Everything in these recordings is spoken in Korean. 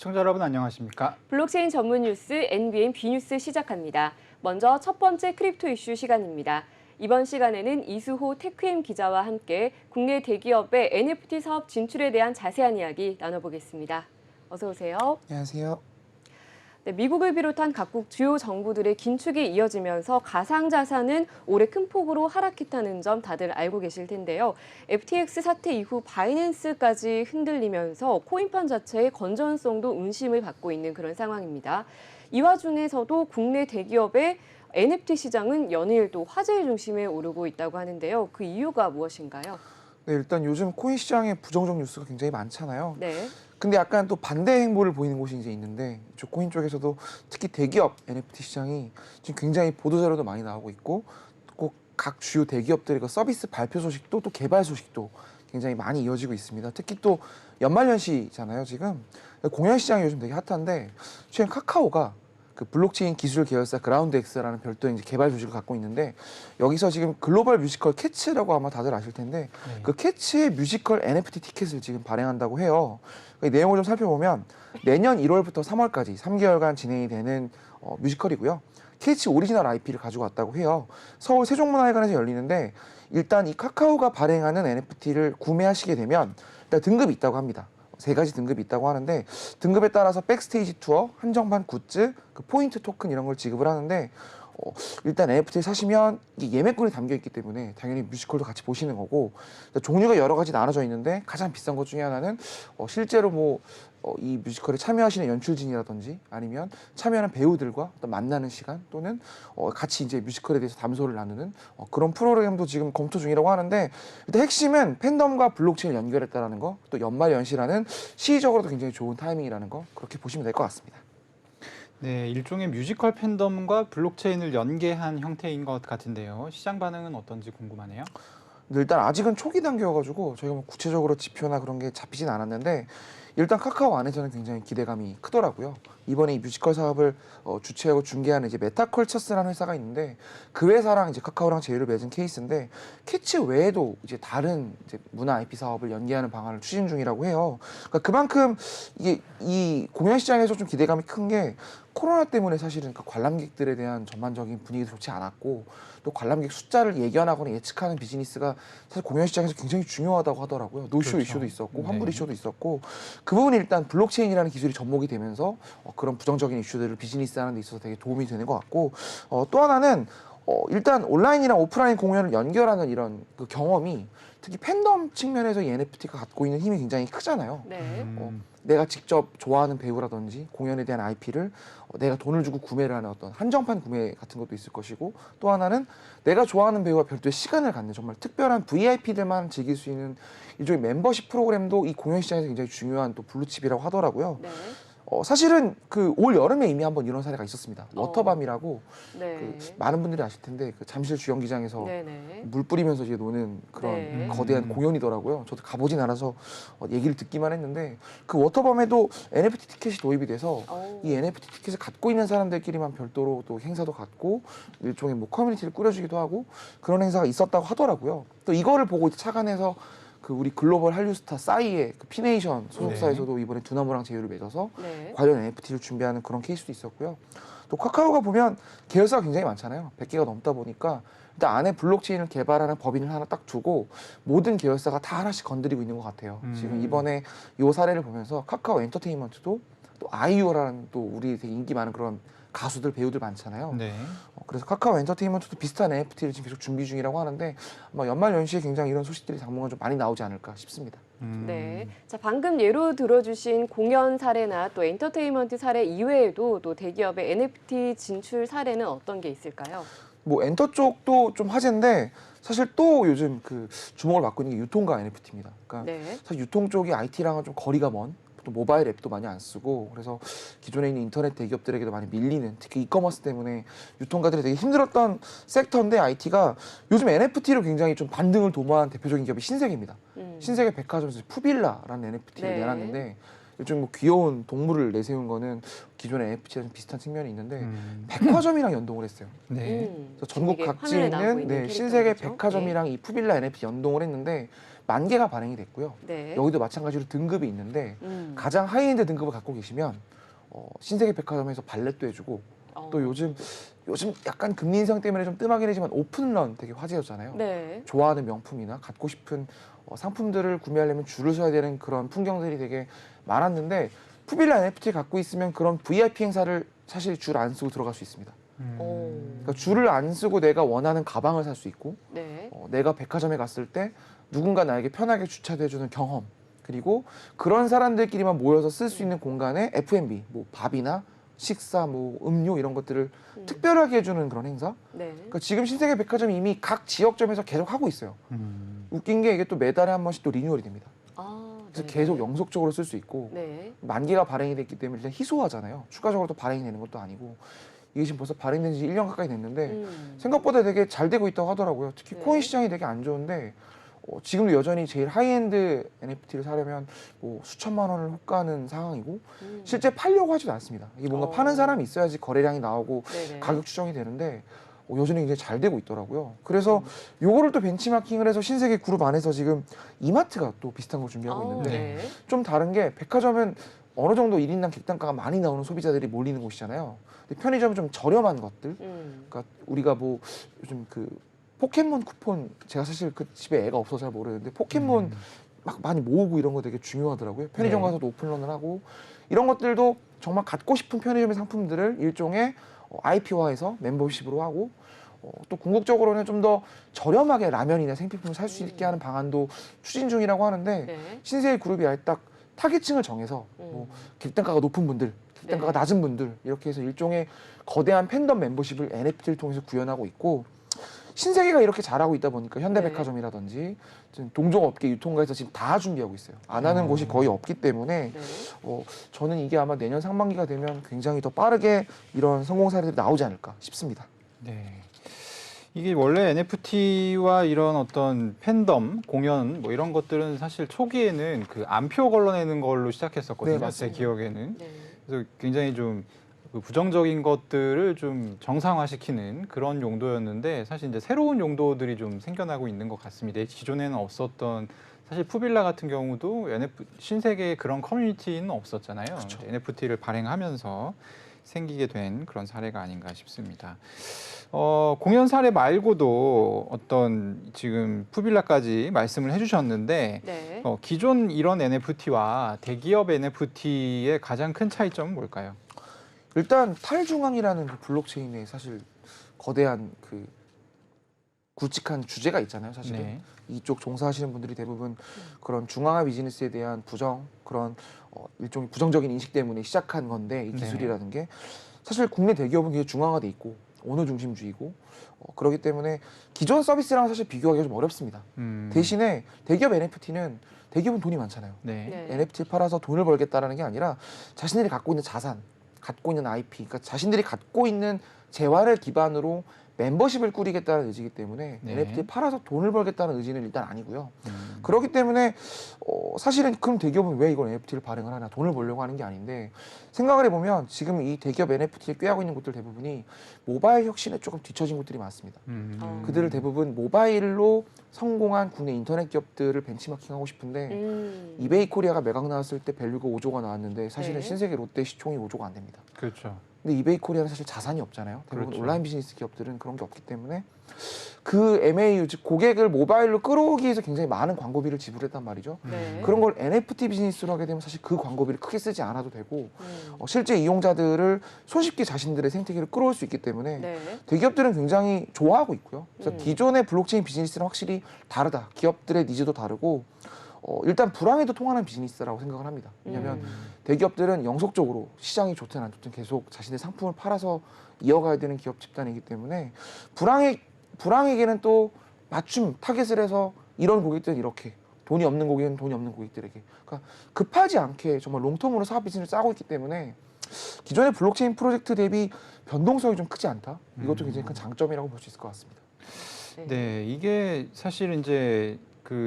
시청자 여러분 안녕하십니까? 블록체인 전문 뉴스 NBN B뉴스 시작합니다. 먼저 첫 번째 크립토 이슈 시간입니다. 이번 시간에는 이수호 테크엠 기자와 함께 국내 대기업의 NFT 사업 진출에 대한 자세한 이야기 나눠보겠습니다. 어서 오세요. 안녕하세요. 네, 미국을 비롯한 각국 주요 정부들의 긴축이 이어지면서 가상자산은 올해 큰 폭으로 하락했다는 점 다들 알고 계실 텐데요. FTX 사태 이후 바이낸스까지 흔들리면서 코인판 자체의 건전성도 의심을 받고 있는 그런 상황입니다. 이 와중에서도 국내 대기업의 NFT 시장은 연일 또 화제의 중심에 오르고 있다고 하는데요. 그 이유가 무엇인가요? 네, 일단 요즘 코인 시장에 부정적 뉴스가 굉장히 많잖아요. 네. 근데 약간 또 반대 행보를 보이는 곳이 이제 있는데 이쪽 코인 쪽에서도 특히 대기업 NFT 시장이 지금 굉장히 보도자료도 많이 나오고 있고 꼭 각 주요 대기업들의 그 서비스 발표 소식도 또 개발 소식도 굉장히 많이 이어지고 있습니다. 특히 또 연말연시잖아요, 지금. 공연 시장이 요즘 되게 핫한데 최근 카카오가 그 블록체인 기술 계열사 그라운드엑스라는 별도의 이제 개발 조직을 갖고 있는데 여기서 지금 글로벌 뮤지컬 캐츠라고 아마 다들 아실 텐데 그 캐츠의 뮤지컬 NFT 티켓을 지금 발행한다고 해요. 그 내용을 좀 살펴보면 내년 1월부터 3월까지 3개월간 진행이 되는 뮤지컬이고요. 캐치 오리지널 IP를 가지고 왔다고 해요. 서울 세종문화회관에서 열리는데 일단 이 카카오가 발행하는 NFT를 구매하시게 되면 일단 등급이 있다고 합니다. 3가지 등급이 있다고 하는데 등급에 따라서 백스테이지 투어, 한정판 굿즈, 그 포인트 토큰 이런 걸 지급을 하는데 일단 NFT를 사시면 이게 예매권이 담겨 있기 때문에 당연히 뮤지컬도 같이 보시는 거고 종류가 여러 가지 나눠져 있는데 가장 비싼 것 중에 하나는 실제로 이 뮤지컬에 참여하시는 연출진이라든지 아니면 참여하는 배우들과 어떤 만나는 시간 또는 같이 이제 뮤지컬에 대해서 담소를 나누는 그런 프로그램도 지금 검토 중이라고 하는데 일단 핵심은 팬덤과 블록체인을 연결했다라는 거, 또 연말 연시라는 시기적으로도 굉장히 좋은 타이밍이라는 거 그렇게 보시면 될 것 같습니다. 네, 일종의 뮤지컬 팬덤과 블록체인을 연계한 형태인 것 같은데요. 시장 반응은 어떤지 궁금하네요. 일단 아직은 초기 단계여가지고 저희가 뭐 구체적으로 지표나 그런 게 잡히진 않았는데 일단 카카오 안에서는 굉장히 기대감이 크더라고요. 이번에 이 뮤지컬 사업을 주최하고 중개하는 이제 메타컬처스라는 회사가 있는데 그 회사랑 이제 카카오랑 제휴를 맺은 케이스인데 캐치 외에도 이제 다른 이제 문화 IP 사업을 연계하는 방안을 추진 중이라고 해요. 그러니까 그만큼 이게 이 공연 시장에서 좀 기대감이 큰 게 코로나 때문에 사실은 그 관람객들에 대한 전반적인 분위기도 좋지 않았고 또 관람객 숫자를 예견하거나 예측하는 비즈니스가 사실 공연 시장에서 굉장히 중요하다고 하더라고요. 노쇼 그렇죠. 이슈도 있었고 네. 환불 이슈도 있었고 그 부분이 일단 블록체인이라는 기술이 접목이 되면서 그런 부정적인 이슈들을 비즈니스하는 데 있어서 되게 도움이 되는 것 같고 또 하나는 일단 온라인이랑 오프라인 공연을 연결하는 이런 그 경험이 특히 팬덤 측면에서 이 NFT가 갖고 있는 힘이 굉장히 크잖아요. 네. 내가 직접 좋아하는 배우라든지 공연에 대한 IP를 내가 돈을 주고 구매를 하는 어떤 한정판 구매 같은 것도 있을 것이고 또 하나는 내가 좋아하는 배우와 별도의 시간을 갖는 정말 특별한 VIP들만 즐길 수 있는 일종의 membership 프로그램도 이 공연 시장에서 굉장히 중요한 또 블루칩이라고 하더라고요. 네. 사실은 그 올 여름에 이미 한번 이런 사례가 있었습니다. 워터밤이라고 네. 그 많은 분들이 아실 텐데 그 잠실 주연기장에서 네네. 물 뿌리면서 이제 노는 그런 네. 거대한 공연이더라고요. 저도 가보진 않아서 얘기를 듣기만 했는데 그 워터밤에도 NFT 티켓이 도입이 돼서 이 NFT 티켓을 갖고 있는 사람들끼리만 별도로 또 행사도 갖고 일종의 뭐 커뮤니티를 꾸려주기도 하고 그런 행사가 있었다고 하더라고요. 또 이거를 보고 이제 착안해서 그 우리 글로벌 한류 스타 싸이의 그 피네이션 소속사에서도 이번에 두나무랑 제휴를 맺어서 네. 관련 NFT를 준비하는 그런 케이스도 있었고요. 또 카카오가 보면 계열사가 굉장히 많잖아요. 100개가 넘다 보니까 일단 안에 블록체인을 개발하는 법인을 하나 딱 두고 모든 계열사가 다 하나씩 건드리고 있는 것 같아요. 지금 이번에 이 사례를 보면서 카카오 엔터테인먼트도 또 아이유라는 또 우리 되게 인기 많은 그런 가수들, 배우들 많잖아요. 네. 그래서 카카오 엔터테인먼트도 비슷한 NFT를 지금 계속 준비 중이라고 하는데 아마 연말 연시에 굉장히 이런 소식들이 당분간 좀 많이 나오지 않을까 싶습니다. 네. 자, 방금 예로 들어주신 공연 사례나 또 엔터테인먼트 사례 이외에도 또 대기업의 NFT 진출 사례는 어떤 게 있을까요? 뭐 엔터 쪽도 좀 화제인데 사실 또 요즘 그 주목을 받고 있는 게 유통가 NFT입니다. 그러니까 네. 사실 유통 쪽이 IT랑은 좀 거리가 먼 또 모바일 앱도 많이 안 쓰고 그래서 기존에 있는 인터넷 대기업들에게도 많이 밀리는 특히 이커머스 때문에 유통가들이 되게 힘들었던 섹터인데 IT가 요즘 NFT로 굉장히 좀 반등을 도모한 대표적인 기업이 신세계입니다. 신세계 백화점에서 푸빌라라는 NFT를 네. 내놨는데 요즘 뭐 귀여운 동물을 내세운 거는 기존의 NFT랑 비슷한 측면이 있는데 백화점이랑 연동을 했어요. 네. 그래서 전국 이게 각지에 화면에 나오고 있는 있는 신세계 캐릭터죠? 백화점이랑 이 푸빌라 NFT 연동을 했는데 만 개가 발행이 됐고요. 네. 여기도 마찬가지로 등급이 있는데 음. 가장 하이엔드 등급을 갖고 계시면 신세계 백화점에서 발렛도 해주고 또 요즘 약간 금리 인상 때문에 좀 뜸하긴 하지만 오픈런 되게 화제였잖아요. 네. 좋아하는 명품이나 갖고 싶은 상품들을 구매하려면 줄을 서야 되는 그런 풍경들이 되게 많았는데 푸빌라 NFT를 갖고 있으면 그런 VIP 행사를 사실 줄 안 쓰고 들어갈 수 있습니다. 그러니까 줄을 안 쓰고 내가 원하는 가방을 살 수 있고 네. 내가 백화점에 갔을 때 누군가 나에게 편하게 주차도 해주는 경험 그리고 그런 사람들끼리만 모여서 쓸 수 있는 공간에 F&B, 뭐 밥이나 식사, 뭐 음료 이런 것들을 특별하게 해주는 그런 행사. 네. 그러니까 지금 신세계 백화점이 이미 각 지역점에서 계속 하고 있어요. 웃긴 게 이게 또 매달에 한 번씩 또 리뉴얼이 됩니다. 그래서 네. 계속 영속적으로 쓸 수 있고 네. 만 개가 발행이 됐기 때문에 일단 희소하잖아요. 추가적으로 또 발행이 되는 것도 아니고 이게 지금 벌써 발행된 지 1년 가까이 됐는데 생각보다 되게 잘 되고 있다고 하더라고요. 특히 네. 코인 시장이 되게 안 좋은데 지금도 여전히 제일 하이엔드 NFT를 사려면 뭐 수천만 원을 호가하는 상황이고 실제 팔려고 하지도 않습니다. 이게 뭔가 파는 사람이 있어야지 거래량이 나오고 네네. 가격 추정이 되는데 여전히 굉장히 잘 되고 있더라고요. 그래서 요거를 또 벤치마킹을 해서 신세계 그룹 안에서 지금 이마트가 또 비슷한 걸 준비하고 있는데 네. 좀 다른 게 백화점은 어느 정도 1인당 객단가가 많이 나오는 소비자들이 몰리는 곳이잖아요. 근데 편의점은 좀 저렴한 것들. 그러니까 우리가 뭐 요즘 그 포켓몬 쿠폰 제가 사실 그 집에 애가 없어서 잘 모르는데 포켓몬 막 많이 모으고 이런 거 되게 중요하더라고요. 편의점 네. 가서도 오픈런을 하고 이런 것들도 정말 갖고 싶은 편의점의 상품들을 일종의 IP화해서 멤버십으로 하고 또 궁극적으로는 좀 더 저렴하게 라면이나 생필품을 살 수 있게 하는 방안도 추진 중이라고 하는데 네. 신세계 그룹이 아예 딱 타깃층을 정해서 뭐 객단가가 높은 분들, 객단가가 네. 낮은 분들 이렇게 해서 일종의 거대한 팬덤 멤버십을 NFT를 통해서 구현하고 있고 신세계가 이렇게 잘하고 있다 보니까 현대백화점이라든지 동종업계 유통가에서 지금 다 준비하고 있어요. 안 하는 곳이 거의 없기 때문에 네. 저는 이게 아마 내년 상반기가 되면 굉장히 더 빠르게 이런 성공 사례들이 나오지 않을까 싶습니다. 네. 이게 원래 NFT와 이런 어떤 팬덤, 공연 뭐 이런 것들은 사실 초기에는 그 암표 걸러내는 걸로 시작했었거든요. 네, 제 맞습니다. 기억에는. 네. 그래서 굉장히 좀그 부정적인 것들을 좀 정상화시키는 그런 용도였는데 사실 이제 새로운 용도들이 좀 생겨나고 있는 것 같습니다. 기존에는 없었던 사실 푸빌라 같은 경우도 신세계의 그런 커뮤니티는 없었잖아요. 그렇죠. NFT를 발행하면서 생기게 된 그런 사례가 아닌가 싶습니다. 공연 사례 말고도 어떤 지금 푸빌라까지 말씀을 해주셨는데 네. 기존 이런 NFT와 대기업 NFT의 가장 큰 차이점은 뭘까요? 일단 탈중앙이라는 그 블록체인에 사실 거대한 그 굵직한 주제가 있잖아요. 사실은 네. 이쪽 종사하시는 분들이 대부분 그런 중앙화 비즈니스에 대한 그런 일종의 부정적인 인식 때문에 시작한 건데 이 기술이라는 게 사실 국내 대기업은 굉장히 중앙화돼 있고 오너 중심주의고 그렇기 때문에 기존 서비스랑 사실 비교하기가 좀 어렵습니다. 대신에 대기업 NFT는 대기업은 돈이 많잖아요. 네. 네. NFT를 팔아서 돈을 벌겠다라는 게 아니라 자신들이 갖고 있는 자산, 갖고 있는 IP, 그러니까 자신들이 갖고 있는 재화를 기반으로 멤버십을 꾸리겠다는 의지이기 때문에 네. NFT를 팔아서 돈을 벌겠다는 의지는 일단 아니고요. 그렇기 때문에 사실은 그럼 대기업은 왜 이걸 NFT를 발행을 하냐, 돈을 벌려고 하는 게 아닌데 생각을 해보면 지금 이 대기업 NFT를 꾀하고 있는 곳들 대부분이 모바일 혁신에 조금 뒤처진 곳들이 많습니다. 그들을 대부분 모바일로 성공한 국내 인터넷 기업들을 벤치마킹하고 싶은데 이베이 코리아가 매각 나왔을 때 밸류가 5조가 나왔는데 사실은 네. 신세계 롯데 시총이 5조가 안 됩니다. 그렇죠. 근데 이베이 코리아는 사실 자산이 없잖아요. 대부분 그렇죠. 온라인 비즈니스 기업들은 그런 게 없기 때문에 그 MAU 즉 고객을 모바일로 끌어오기 위해서 굉장히 많은 광고비를 지불했단 말이죠. 네. 그런 걸 NFT 비즈니스로 하게 되면 사실 그 광고비를 크게 쓰지 않아도 되고 실제 이용자들을 손쉽게 자신들의 생태계를 끌어올 수 있기 때문에 네. 대기업들은 굉장히 좋아하고 있고요. 그래서 음. 기존의 블록체인 비즈니스는 확실히 다르다. 기업들의 니즈도 다르고 일단 불황에도 통하는 비즈니스라고 생각을 합니다. 왜냐하면 대기업들은 영속적으로 시장이 좋든 안 좋든 계속 자신의 상품을 팔아서 이어가야 되는 기업 집단이기 때문에 불황에게는 또 맞춤 타겟을 해서 이런 고객들은 이렇게 돈이 없는 고객은 돈이 없는 고객들에게 그러니까 급하지 않게 정말 롱텀으로 사업 비즈니스를 짜고 있기 때문에 기존의 블록체인 프로젝트 대비 변동성이 좀 크지 않다. 이것도 굉장히 큰 장점이라고 볼 수 있을 것 같습니다. 네, 이게 사실 이제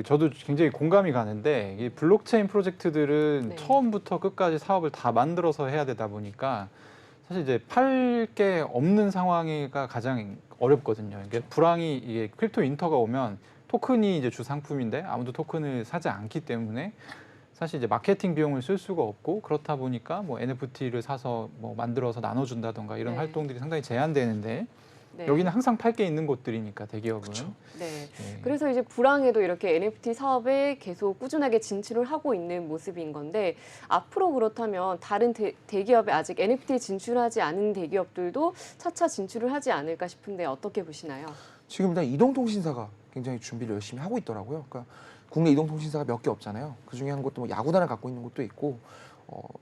저도 굉장히 공감이 가는데 이 블록체인 프로젝트들은 네. 처음부터 끝까지 사업을 다 만들어서 해야 되다 보니까 사실 이제 팔 게 없는 상황이가 가장 어렵거든요. 이게 불황이 이게 크립토 윈터가 오면 토큰이 이제 주 상품인데 아무도 토큰을 사지 않기 때문에 사실 이제 마케팅 비용을 쓸 수가 없고 그렇다 보니까 뭐 NFT를 사서 뭐 만들어서 나눠준다던가 이런 네. 활동들이 상당히 제한되는데 네. 여기는 항상 팔 게 있는 곳들이니까 대기업은. 그쵸. 네. 네. 그래서 이제 불황에도 이렇게 NFT 사업에 계속 꾸준하게 진출을 하고 있는 모습인 건데 앞으로 그렇다면 다른 대기업에 아직 NFT 진출하지 않은 대기업들도 차차 진출을 하지 않을까 싶은데 어떻게 보시나요? 지금 일단 이동통신사가 굉장히 준비를 열심히 하고 있더라고요. 그러니까 국내 이동통신사가 몇 개 없잖아요. 그 중에 한 곳도 뭐 야구단을 갖고 있는 곳도 있고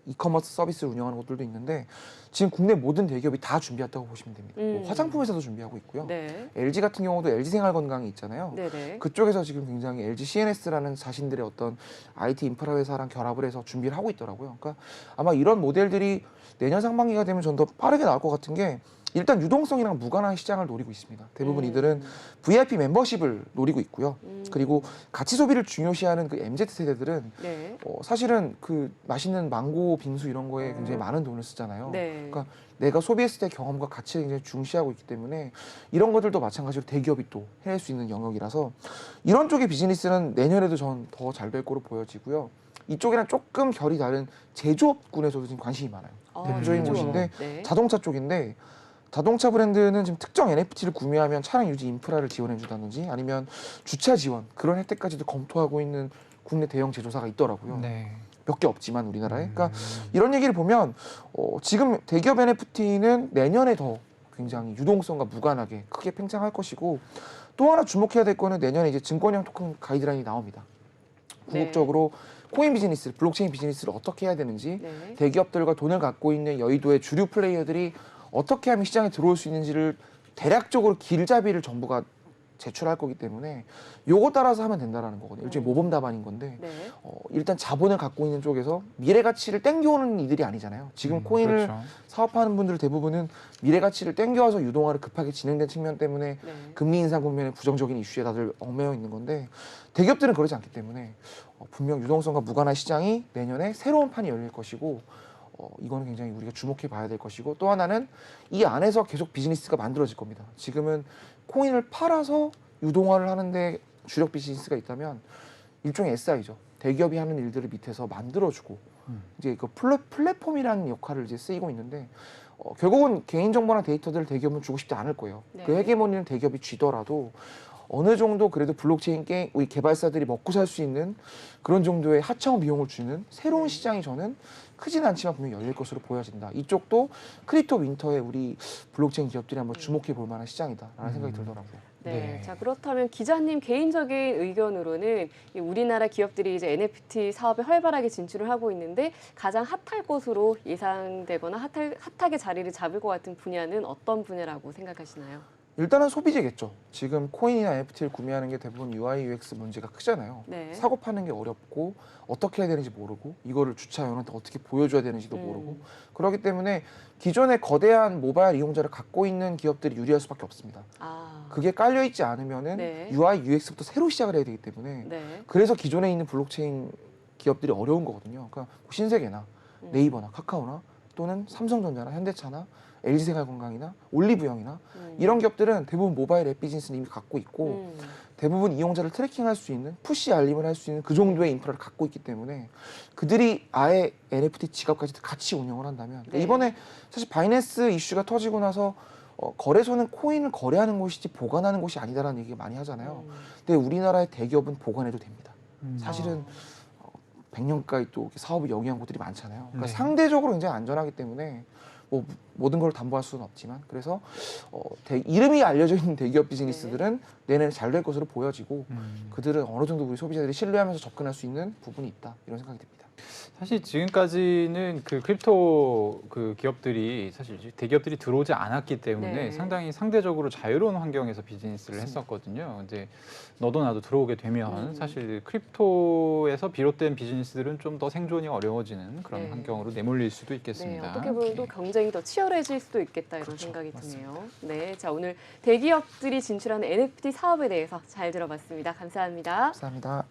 이커머스 서비스를 운영하는 곳들도 있는데 지금 국내 모든 대기업이 다 준비했다고 보시면 됩니다. 뭐 화장품 회사도 준비하고 있고요. 네. LG 같은 경우도 LG생활건강이 있잖아요. 네네. 그쪽에서 지금 굉장히 LG CNS라는 자신들의 어떤 IT 인프라 회사랑 결합을 해서 준비를 하고 있더라고요. 그러니까 아마 이런 모델들이 내년 상반기가 되면 전 더 빠르게 나올 것 같은 게 일단 유동성이랑 무관한 시장을 노리고 있습니다. 대부분 이들은 VIP 멤버십을 노리고 있고요. 그리고 가치 소비를 중요시하는 그 MZ 세대들은 네. 사실은 그 맛있는 망고 빙수 이런 거에 굉장히 많은 돈을 쓰잖아요. 네. 그러니까 내가 소비했을 때 경험과 가치를 굉장히 중시하고 있기 때문에 이런 것들도 마찬가지로 대기업이 또 해낼 수 있는 영역이라서 이런 쪽의 비즈니스는 내년에도 전 더 잘 될 거로 보여지고요. 이쪽이랑 조금 결이 다른 제조업군에서도 지금 관심이 많아요. 대표적인 제조업. 곳인데 네. 자동차 쪽인데 자동차 브랜드는 지금 특정 NFT를 구매하면 차량 유지 인프라를 지원해 준다든지 아니면 주차 지원 그런 혜택까지도 검토하고 있는 국내 대형 제조사가 있더라고요. 네. 몇 개 없지만 우리나라에. 그러니까 이런 얘기를 보면 지금 대기업 NFT는 내년에 더 굉장히 유동성과 무관하게 크게 팽창할 것이고 또 하나 주목해야 될 거는 내년에 이제 증권형 토큰 가이드라인이 나옵니다. 궁극적으로 코인 비즈니스, 블록체인 비즈니스를 어떻게 해야 되는지 네. 대기업들과 돈을 갖고 있는 여의도의 주류 플레이어들이 어떻게 하면 시장에 들어올 수 있는지를 대략적으로 길잡이를 정부가 제출할 거기 때문에 요거 따라서 하면 된다라는 거거든요. 일종의 모범 답안인 건데 네. 일단 자본을 갖고 있는 쪽에서 미래 가치를 땡겨오는 이들이 아니잖아요. 지금 코인을 그렇죠. 사업하는 분들 대부분은 미래 가치를 땡겨와서 유동화를 급하게 진행된 측면 때문에 네. 금리 인상 국면에 부정적인 이슈에 다들 얽매여 있는 건데 대기업들은 그러지 않기 때문에 분명 유동성과 무관한 시장이 내년에 새로운 판이 열릴 것이고 이거는 굉장히 우리가 주목해 봐야 될 것이고 또 하나는 이 안에서 계속 비즈니스가 만들어질 겁니다. 지금은 코인을 팔아서 유동화를 하는데 주력 비즈니스가 있다면 일종의 SI죠. 대기업이 하는 일들을 밑에서 만들어주고 이제 그 플랫폼이라는 역할을 이제 쓰이고 있는데 결국은 개인정보나 데이터들을 대기업은 주고 싶지 않을 거예요. 네. 그 헤게모니는 대기업이 쥐더라도 어느 정도 그래도 블록체인 게임 우리 개발사들이 먹고 살 수 있는 그런 정도의 하청 비용을 주는 새로운 시장이 저는 크진 않지만 분명히 열릴 것으로 보여진다. 이쪽도 크립토 윈터에 우리 블록체인 기업들이 한번 주목해 볼 만한 시장이다라는 생각이 들더라고요. 네. 네. 자, 그렇다면 기자님 개인적인 의견으로는 이 우리나라 기업들이 이제 NFT 사업에 활발하게 진출을 하고 있는데 가장 핫할 것으로 예상되거나 핫하게 자리를 잡을 것 같은 분야는 어떤 분야라고 생각하시나요? 일단은 소비재겠죠. 지금 코인이나 NFT를 구매하는 게 대부분 UI, UX 문제가 크잖아요. 네. 사고 파는 게 어렵고 어떻게 해야 되는지 모르고 이거를 주차원한테 어떻게 보여줘야 되는지도 모르고 그렇기 때문에 기존의 거대한 모바일 이용자를 갖고 있는 기업들이 유리할 수밖에 없습니다. 아. 그게 깔려 있지 않으면은 네. UI, UX부터 새로 시작을 해야 되기 때문에 네. 그래서 기존에 있는 블록체인 기업들이 어려운 거거든요. 그러니까 신세계나 네이버나 카카오나 또는 삼성전자나 현대차나 LG생활건강이나 올리브영이나 이런 기업들은 대부분 모바일 앱 비즈니스는 이미 갖고 있고 대부분 이용자를 트래킹할 수 있는 푸시 알림을 할 수 있는 그 정도의 인프라를 갖고 있기 때문에 그들이 아예 NFT 지갑까지 같이 운영을 한다면 네. 이번에 사실 바이낸스 이슈가 터지고 나서 거래소는 코인을 거래하는 곳이지 보관하는 곳이 아니다라는 얘기가 많이 하잖아요. 근데 우리나라의 대기업은 보관해도 됩니다. 사실은 100년 가까이 또 사업을 영위한 곳들이 많잖아요. 그러니까 네. 상대적으로 굉장히 안전하기 때문에 뭐 모든 걸 담보할 수는 없지만 그래서 이름이 알려져 있는 대기업 비즈니스들은 내년에 잘 될 것으로 보여지고 그들은 어느 정도 우리 소비자들이 신뢰하면서 접근할 수 있는 부분이 있다 이런 생각이 듭니다. 사실 지금까지는 그 크립토 그 기업들이 사실 대기업들이 들어오지 않았기 때문에 네. 상당히 상대적으로 자유로운 환경에서 비즈니스를 했었거든요. 이제 너도 나도 들어오게 되면 사실 크립토에서 비롯된 비즈니스들은 좀 더 생존이 어려워지는 그런 네. 환경으로 내몰릴 수도 네, 있겠습니다. 어떻게 보면 또 네. 경쟁이 더 치열해질 수도 있겠다 이런 그렇죠. 생각이 맞습니다. 드네요. 네, 자 오늘 대기업들이 진출하는 NFT 사업에 대해서 잘 들어봤습니다. 감사합니다. 감사합니다.